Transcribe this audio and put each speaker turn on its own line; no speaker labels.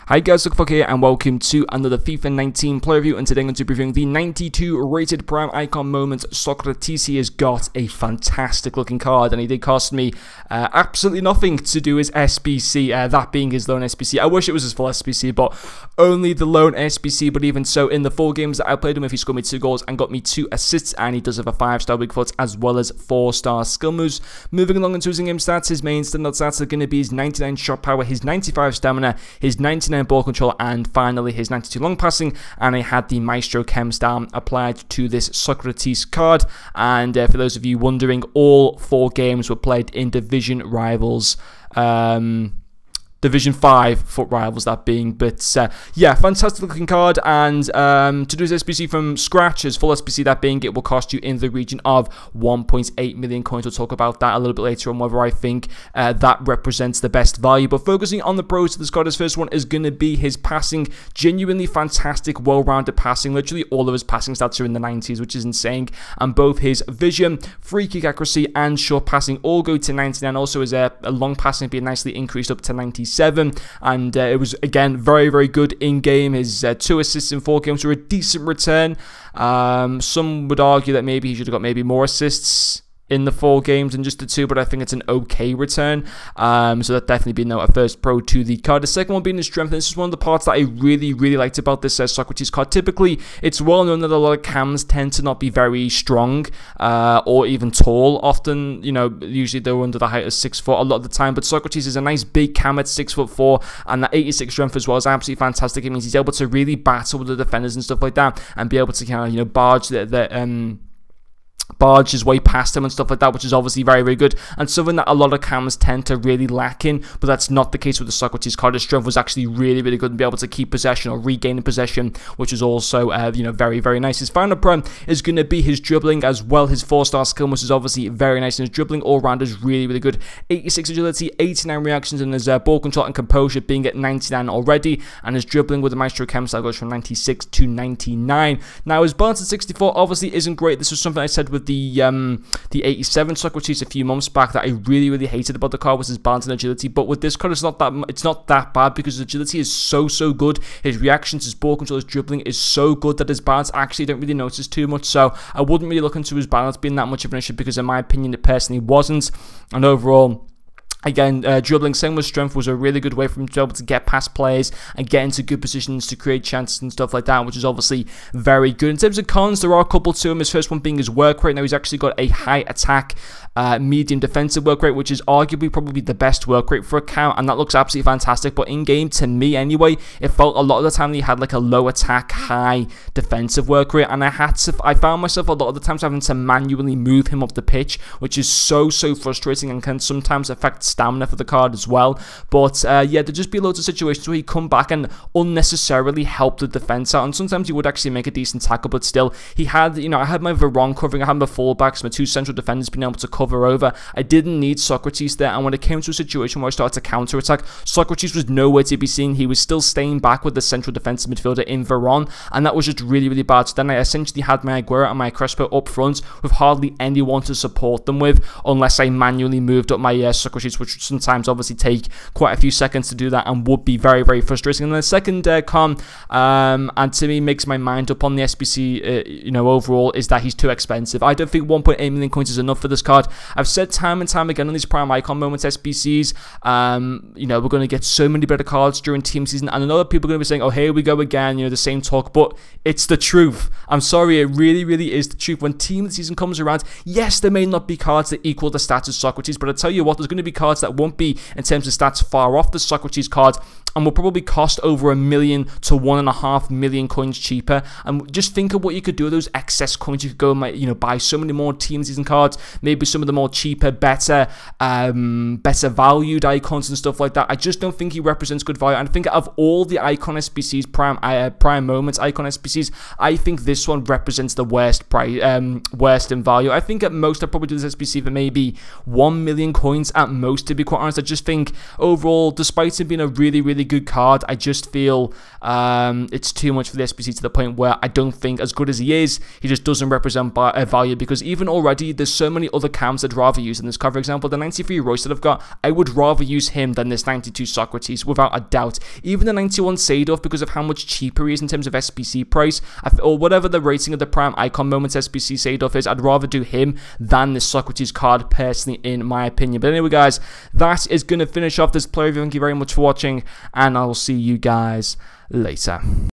Hi guys, Socrates here and welcome to another FIFA 19 player review, and today I'm going to be reviewing the 92 rated prime icon moment. Socrates has got a fantastic looking card and he did cost me absolutely nothing to do his SBC, that being his lone SBC. I wish it was his full SBC, but only the lone SBC. But even so, in the 4 games that I played him with, he scored me 2 goals and got me 2 assists, and he does have a 5-star weak foot as well as 4-star skill moves. Moving along into his in-game stats, his main standout stats are going to be his 99 shot power, his 95 stamina, his 99 ball control, and finally his 92 long passing. And I had the Maestro Chem star applied to this Socrates card. And for those of you wondering, all 4 games were played in division rivals, Division 5 foot rivals that being. But yeah, fantastic looking card. And to do his SBC from scratch, his full SBC that being, it will cost you in the region of 1.8 million coins. We'll talk about that a little bit later on, whether I think that represents the best value. But focusing on the pros of this card, his first one is going to be his passing. Genuinely fantastic, well-rounded passing. Literally all of his passing stats are in the 90s, which is insane. And both his vision, free kick accuracy, and short passing all go to 99. Also his a long passing being nicely increased up to 97. And it was again very good in game. His 2 assists in 4 games were a decent return. Some would argue that maybe he should have got maybe more assists in the 4 games than just the 2, but I think it's an okay return. So that definitely being a first pro to the card. The second one being his strength, and this is one of the parts that I really liked about this Socrates card. Typically, it's well known that a lot of cams tend to not be very strong or even tall. Often, you know, usually they're under the height of 6 foot a lot of the time, but Socrates is a nice big cam at 6'4", and that 86 strength as well is absolutely fantastic. It means he's able to really battle with the defenders and stuff like that, and be able to kind of, you know, barge his way past him and stuff like that, which is obviously very good, and something that a lot of cams tend to really lack in. But that's not the case with the Socrates card. His strength was actually really good and be able to keep possession or regaining possession, which is also you know, very nice. His final prime is going to be his dribbling as well. His 4-star skill, which is obviously very nice, and his dribbling all round is really good. 86 agility, 89 reactions, and his ball control and composure being at 99 already, and his dribbling with the Maestro Chem style goes from 96 to 99. Now his balance at 64 obviously isn't great. This was something I said with the 87 Socrates a few months back that I really hated about the card, was his balance and agility. But with this card, it's not that bad, because his agility is so good. His reactions, his ball control, his dribbling is so good that his balance actually don't really notice too much. So I wouldn't really look into his balance being that much of an issue, because in my opinion it personally wasn't. And overall, again, dribbling, same with strength, was a really good way for him to be able to get past players and get into good positions to create chances and stuff like that, which is obviously very good. In terms of cons, there are a couple to him. His first one being his work rate. Now he's actually got a high attack, medium defensive work rate, which is arguably probably the best work rate for a count, and that looks absolutely fantastic. But in game, to me anyway, it felt a lot of the time that he had like a low attack, high defensive work rate, and I found myself a lot of the times having to manually move him off the pitch, which is so frustrating and can sometimes affect stamina for the card as well. But yeah, there'd just be loads of situations where he'd come back and unnecessarily help the defense out, and sometimes he would actually make a decent tackle, but still, he had, you know, I had my Veron covering, I had my fullbacks, my 2 central defenders being able to cover over. I didn't need Socrates there, and when it came to a situation where I started to counter-attack, Socrates was nowhere to be seen. He was still staying back with the central defensive midfielder in Veron, and that was just really bad. So then I essentially had my Aguero and my Crespo up front with hardly anyone to support them with, unless I manually moved up my Socrates, which would sometimes obviously take quite a few seconds to do that and would be very frustrating. And the second con, and to me makes my mind up on the SBC, you know, overall, is that he's too expensive. I don't think 1.8 million coins is enough for this card. I've said time and time again on these prime icon moments SBCs, you know, we're going to get so many better cards during team season, and I know that people are going to be saying, oh, here we go again, you know, the same talk, but it's the truth. I'm sorry, it really is the truth. When team season comes around, yes, there may not be cards that equal the stats of Socrates, but I tell you what, there's going to be cards that won't be, in terms of stats, far off the Socrates card, and will probably cost over 1 million to 1.5 million coins cheaper. And just think of what you could do with those excess coins. You could go and, you know, buy so many more team season cards, maybe some of the more cheaper, better valued icons and stuff like that. I just don't think he represents good value. And I think of all the icon SBCs, prime moments icon SBCs, I think this one represents the worst worst in value. I think at most I'd probably do this SBC for maybe 1 million coins at most, to be quite honest. I just think overall, despite him being a really really good card. I just feel it's too much for the SBC to the point where I don't think, as good as he is, he just doesn't represent value, because even already there's so many other cams I'd rather use in this card. For example, the 93 Royce that I've got, I would rather use him than this 92 Socrates, without a doubt. Even the 91 Sadov, because of how much cheaper he is in terms of SBC price, or whatever the rating of the Prime Icon Moments SBC Sadov is, I'd rather do him than this Socrates card, personally, in my opinion. But anyway, guys, that is going to finish off this player review. Thank you very much for watching, and I will see you guys later.